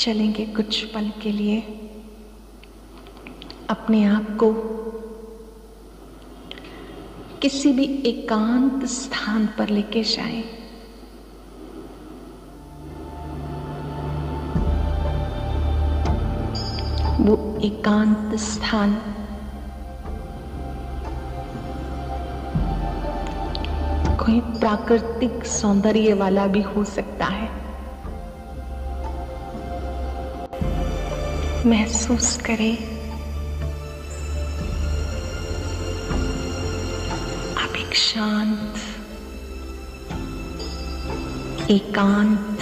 चलेंगे कुछ पल के लिए अपने आप को किसी भी एकांत स्थान पर लेके जाएं। वो एकांत स्थान कोई प्राकृतिक सौंदर्य वाला भी हो सकता है। महसूस करें आप एक शांत एकांत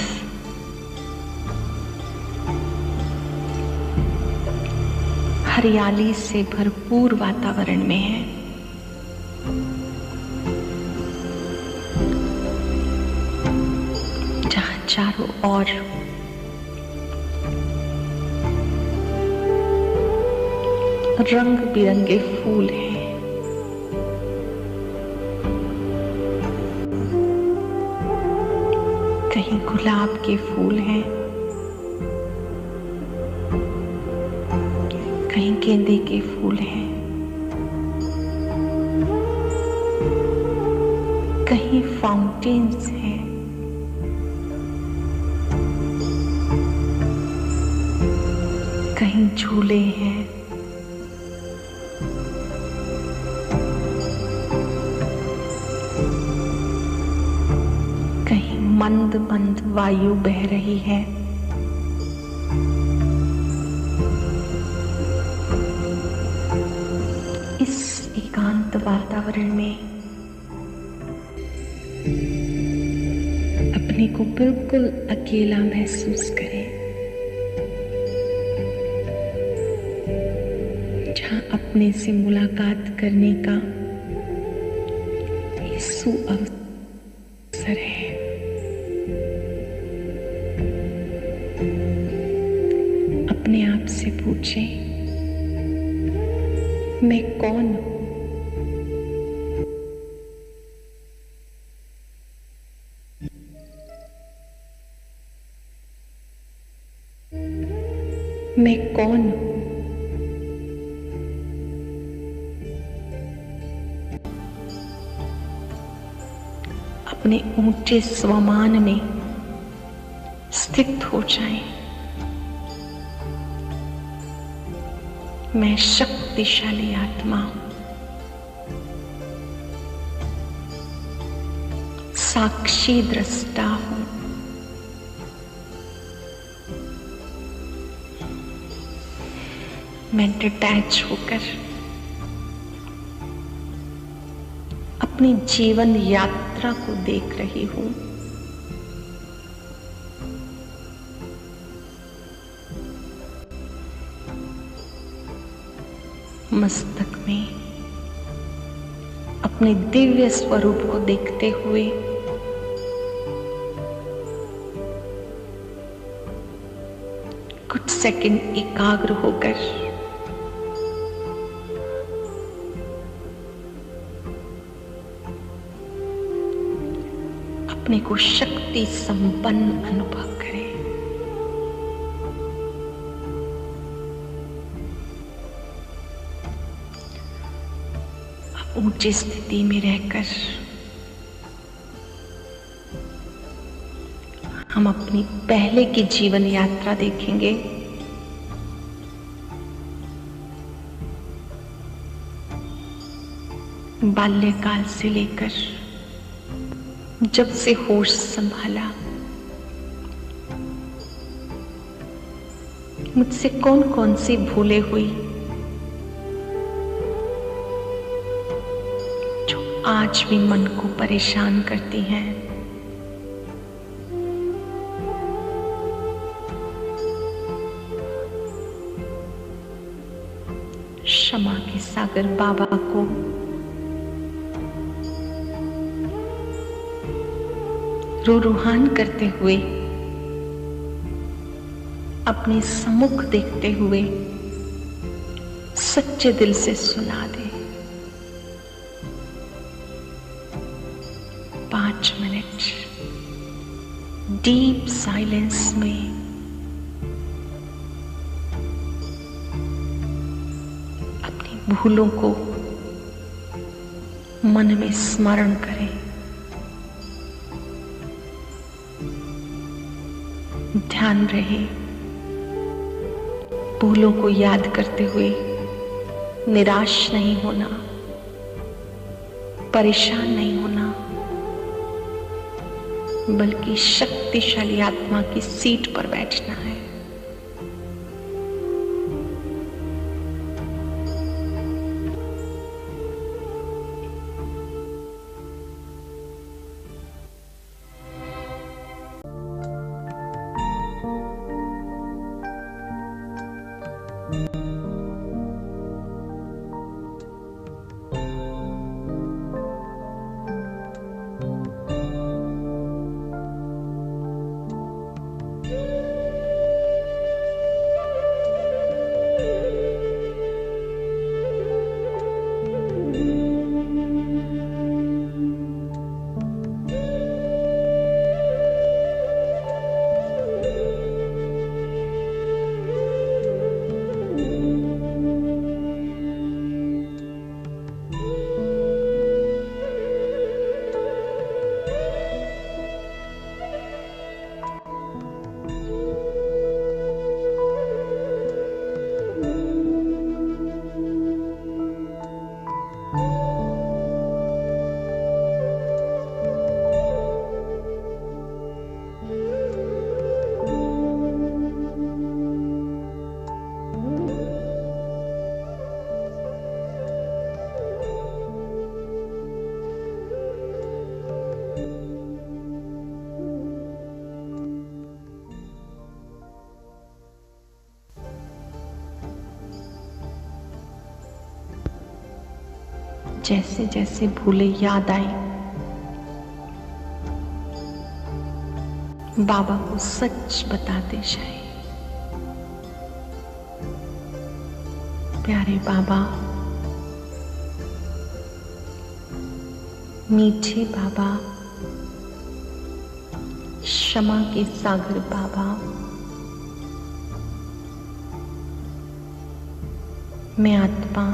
हरियाली से भरपूर वातावरण में हैं। जहां चारों ओर रंग बिरंगे फूल हैं। कहीं गुलाब के फूल हैं, कहीं गेंदे के फूल हैं, कहीं फाउंटेन्स हैं, कहीं झूले हैं, कहीं मंद मंद वायु बह रही है। इस एकांत वातावरण में अपने को बिल्कुल अकेला महसूस करें, जहां अपने से मुलाकात करने का ये सुअवसर है। अपने आप से पूछें, मैं कौन हूं? मैं कौन हूं? अपने ऊंचे स्वमान में स्थित हो जाएं। मैं शक्तिशाली आत्मा हूं, साक्षी दृष्टा हूं। मैं डिटैच होकर अपनी जीवन यात्रा को देख रही हूं। मस्तक में अपने दिव्य स्वरूप को देखते हुए कुछ सेकंड एकाग्र होकर अपने को शक्ति संपन्न अनुभव करें। ऊंची स्थिति में रहकर हम अपनी पहले की जीवन यात्रा देखेंगे। बाल्यकाल से लेकर जब से होश संभाला, मुझसे कौन कौन सी भूलें हुई जो आज भी मन को परेशान करती हैं। क्षमा के सागर बाबा को रूहान करते हुए, अपने सम्मुख देखते हुए सच्चे दिल से सुना दे। 5 मिनट डीप साइलेंस में भूलों को मन में स्मरण करें, ध्यान रहे। भूलों को याद करते हुए निराश नहीं होना, परेशान नहीं होना, बल्कि शक्तिशाली आत्मा की सीट पर बैठना है। जैसे जैसे भूले याद आई, बाबा को सच बताते जाए। प्यारे बाबा, मीठे बाबा, क्षमा के सागर बाबा, मैं आत्मा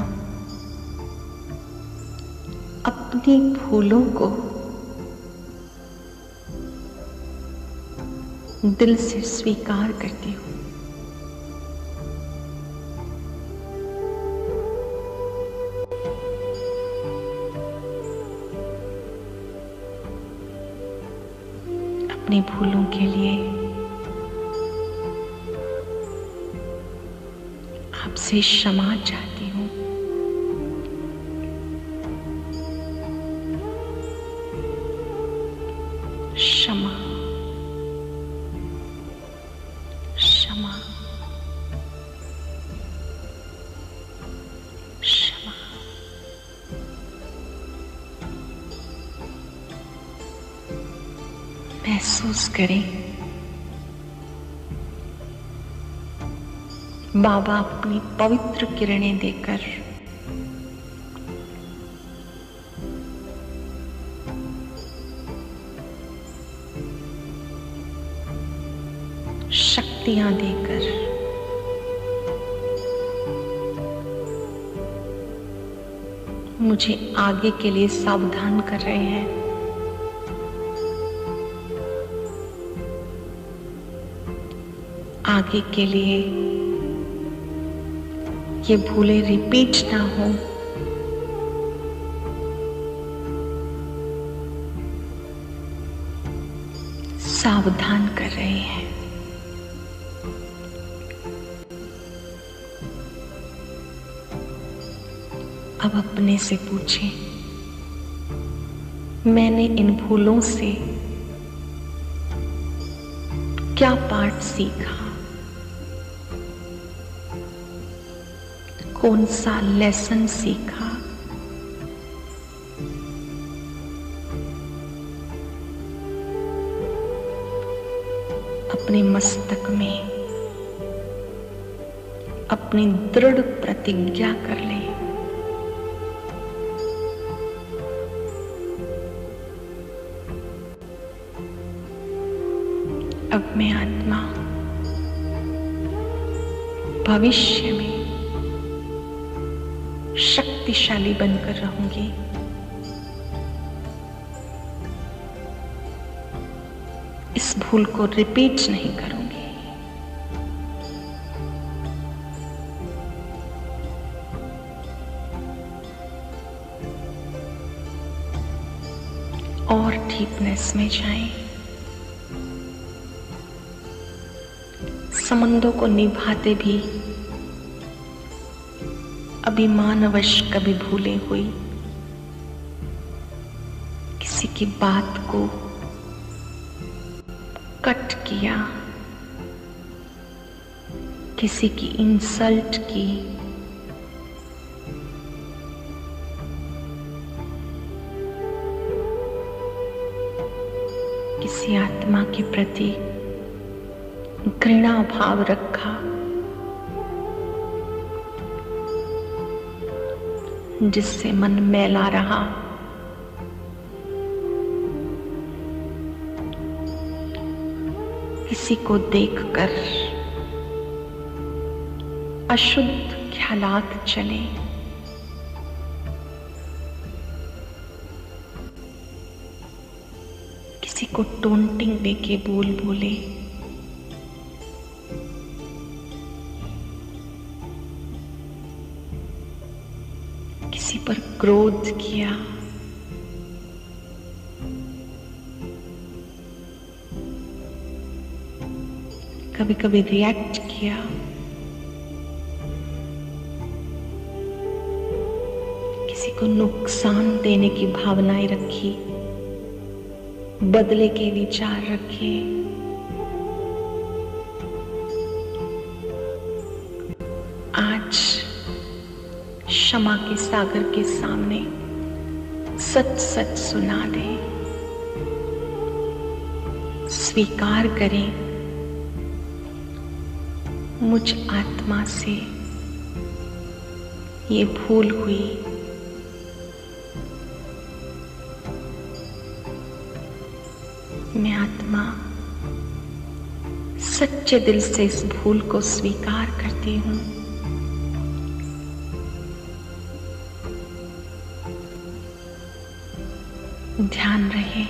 अपनी भूलों को दिल से स्वीकार करती हूँ। अपनी भूलों के लिए आपसे क्षमा चाहती हूँ। क्षमा, क्षमा, क्षमा। महसूस करें बाबा अपनी पवित्र किरणें देकर शक्तियां देकर मुझे आगे के लिए सावधान कर रहे हैं। आगे के लिए ये भूलें रिपीट ना हो, सावधान कर रहे हैं। अब अपने से पूछें, मैंने इन भूलों से क्या पाठ सीखा? कौन सा लेसन सीखा? अपने मस्तक में अपनी दृढ़ प्रतिज्ञा कर लें, अब मैं आत्मा भविष्य में शक्तिशाली बनकर रहूंगी। इस भूल को रिपीट नहीं करूंगी। और डीपनेस में जाएं। संबंधों को निभाते भी अभिमानवश कभी भूले हुई, किसी की बात को कट किया, किसी की इंसल्ट की, किसी आत्मा के प्रति घृणा भाव रखा, जिससे मन मैला रहा, किसी को देखकर अशुद्ध ख्यालात चले, किसी को टोंटिंग देके बोल बोले, किसी पर क्रोध किया, कभी कभी रिएक्ट किया, किसी को नुकसान देने की भावनाएं रखी, बदले के विचार रखे, आज क्षमा के सागर के सामने सच सच सुना दे, स्वीकार करें मुझ आत्मा से ये भूल हुई। मैं आत्मा सच्चे दिल से इस भूल को स्वीकार करती हूँ। ध्यान रहे,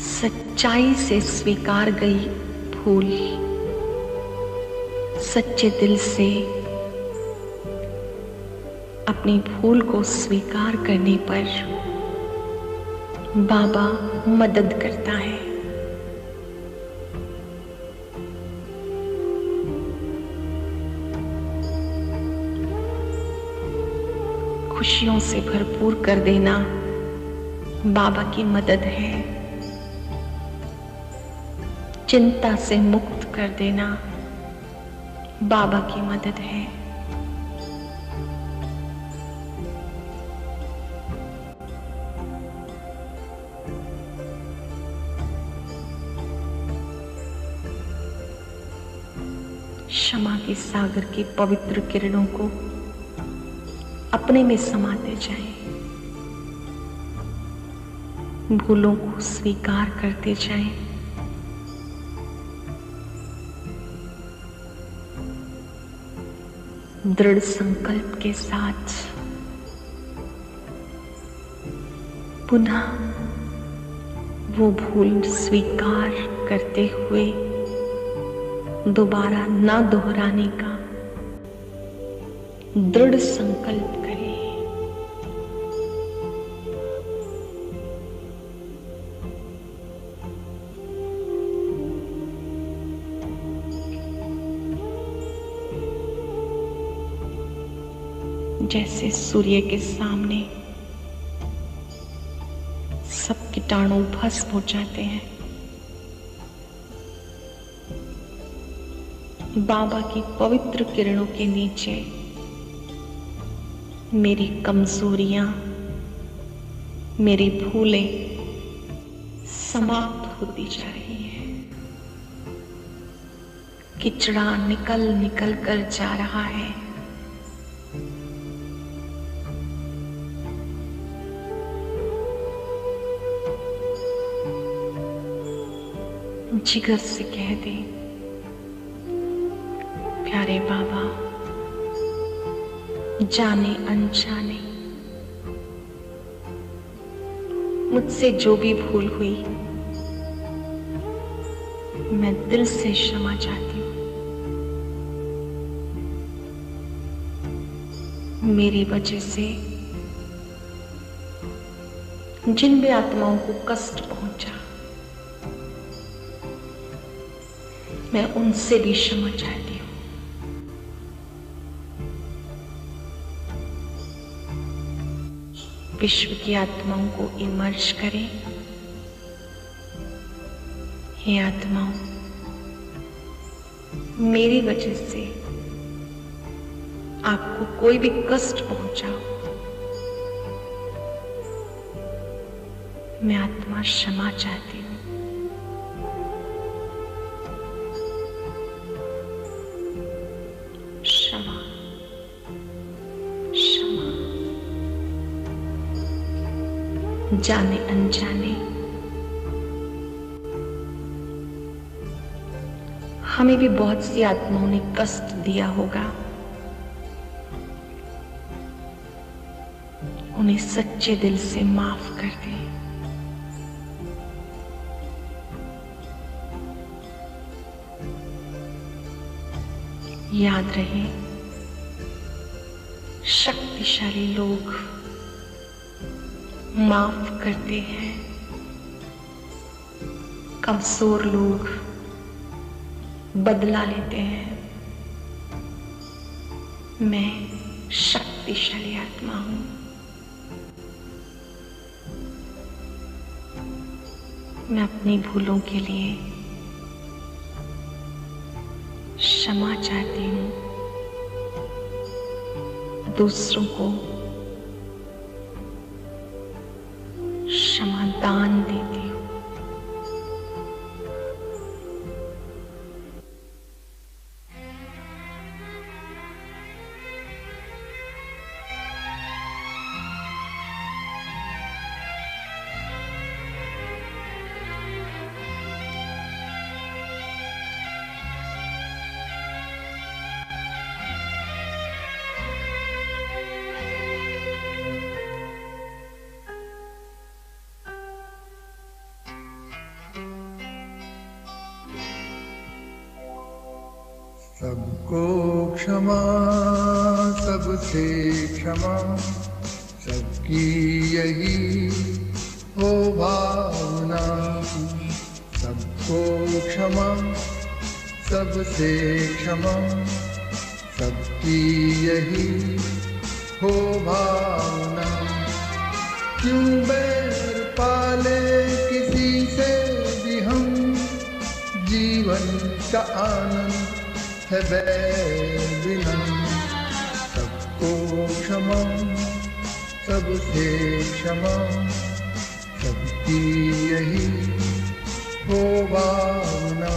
सच्चाई से स्वीकार गई भूल सच्चे दिल से अपनी भूल को स्वीकार करने पर बाबा मदद करता है। खुशियों से भरपूर कर देना बाबा की मदद है। चिंता से मुक्त कर देना बाबा की मदद है। क्षमा के सागर की पवित्र किरणों को अपने में समाते जाएं, भूलों को स्वीकार करते जाएं, दृढ़ संकल्प के साथ पुनः वो भूल स्वीकार करते हुए दोबारा ना दोहराने का दृढ़ संकल्प करें। जैसे सूर्य के सामने सब कीटाणु भस्म हो जाते हैं, बाबा की पवित्र किरणों के नीचे मेरी कमजोरियां, मेरी भूलें समाप्त होती जा रही हैं। किचड़ा निकल निकल कर जा रहा है। जिगर से कह दे, प्यारे बाबा जाने अनजाने मुझसे जो भी भूल हुई, मैं दिल से क्षमा चाहती हूँ। मेरी वजह से जिन भी आत्माओं को कष्ट पहुंचा, मैं उनसे भी क्षमा चाहती हूँ। विश्व की आत्माओं को इमर्ज करें। हे आत्माओं, मेरी वजह से आपको कोई भी कष्ट पहुंचा, मैं आत्मा क्षमा चाहती हूँ। क्षमा, क्षमा। जाने अनजाने हमें भी बहुत सी आत्माओं ने कष्ट दिया होगा। उन्हें सच्चे दिल से माफ कर दें। याद रहे, शक्तिशाली लोग माफ करते हैं, कमजोर लोग बदला लेते हैं। मैं शक्तिशाली आत्मा हूं। मैं अपनी भूलों के लिए क्षमा चाहती हूँ, दूसरों को क्षमादान देती हूँ। सबको क्षमा, सबसे क्षमा, सबकी यही हो भावना। सबको क्षमा, सबसे क्षमा, सबकी यही हो भावना। क्यों बैर पाले किसी से भी हम, जीवन का आनंद है बिना। सबको क्षमा, सबसे क्षमा, सबकी यही हो भावना।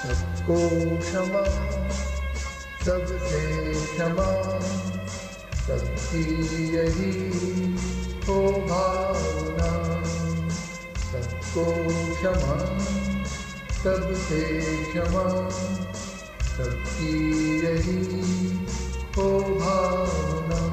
सबको क्षमा, सबसे क्षमा, सबकी यही हो भावना। सबको क्षमा, सबसे क्षमा, सबकी यही हो भावना।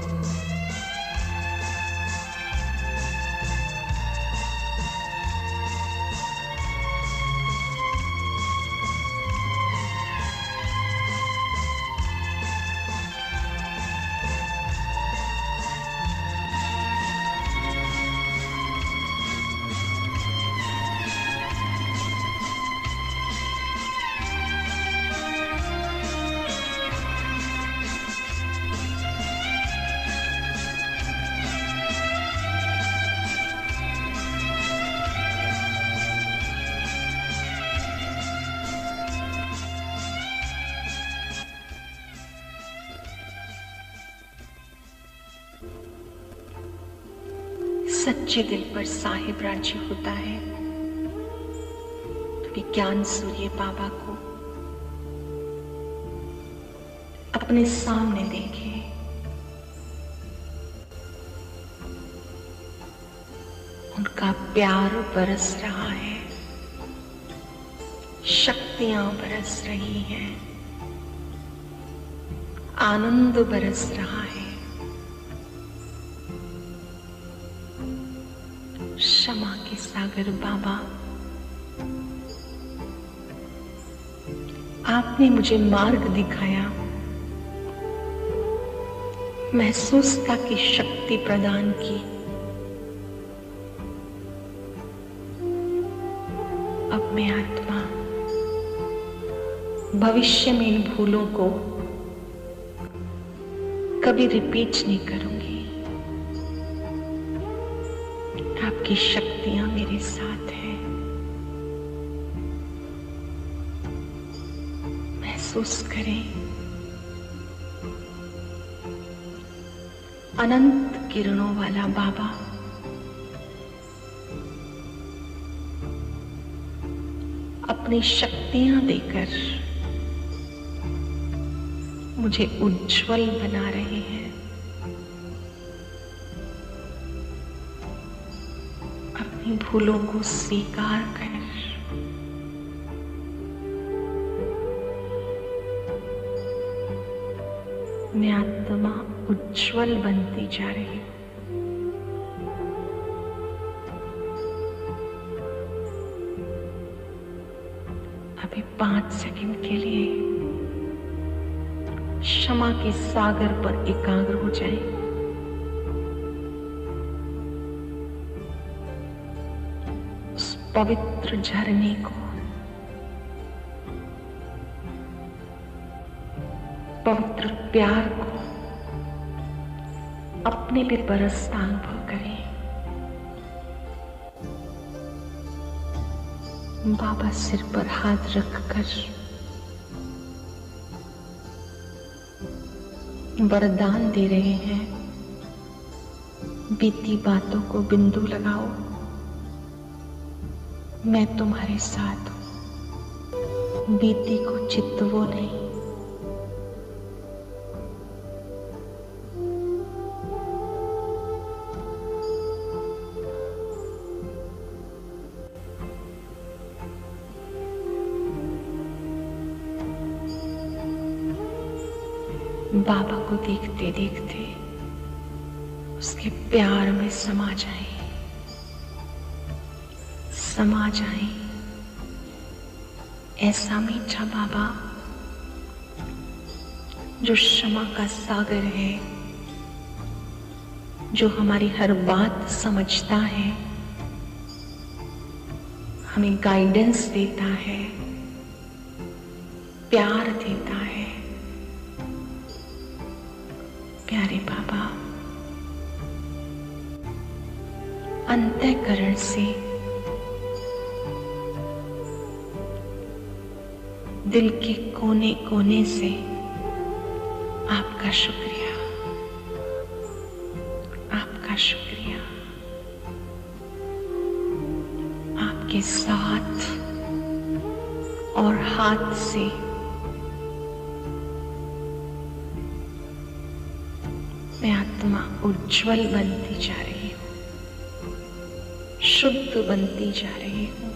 सच्चे दिल पर साहिब राजी होता है, तो विज्ञान सूर्य बाबा को अपने सामने देखे। उनका प्यार बरस रहा है, शक्तियां बरस रही हैं, आनंद बरस रहा है। क्षमा के सागर बाबा, आपने मुझे मार्ग दिखाया, महसूसता की शक्ति प्रदान की। अब मैं आत्मा भविष्य में इन भूलों को कभी रिपीट नहीं करूंगी। आपकी शक्तियां मेरे साथ हैं। महसूस करें अनंत किरणों वाला बाबा अपनी शक्तियां देकर मुझे उज्जवल बना रहे हैं। अपनी भूलों को स्वीकार कर मैं आत्मा उज्जवल बनती जा रही हूं। अभी 5 सेकंड के लिए क्षमा के सागर पर एकाग्र हो जाएं। उस पवित्र झरने को, पवित्र प्यार को अपने पे बरसता अनुभव करें। बाबा सिर पर हाथ रखकर वरदान दे रहे हैं, बीती बातों को बिंदु लगाओ, मैं तुम्हारे साथ हूं, बीती को चितवो नहीं। बाबा को देखते देखते उसके प्यार में समा जाए, समा जाए। ऐसा मीठा बाबा जो क्षमा का सागर है, जो हमारी हर बात समझता है, हमें गाइडेंस देता है, प्यार देता है। प्यारे बाबा, अंतःकरण से दिल के कोने कोने से आपका शुक्रिया, आपका शुक्रिया। आपके साथ और हाथ से मैं आत्मा उज्जवल बनती जा रही हूं, शुद्ध बनती जा रही हूं।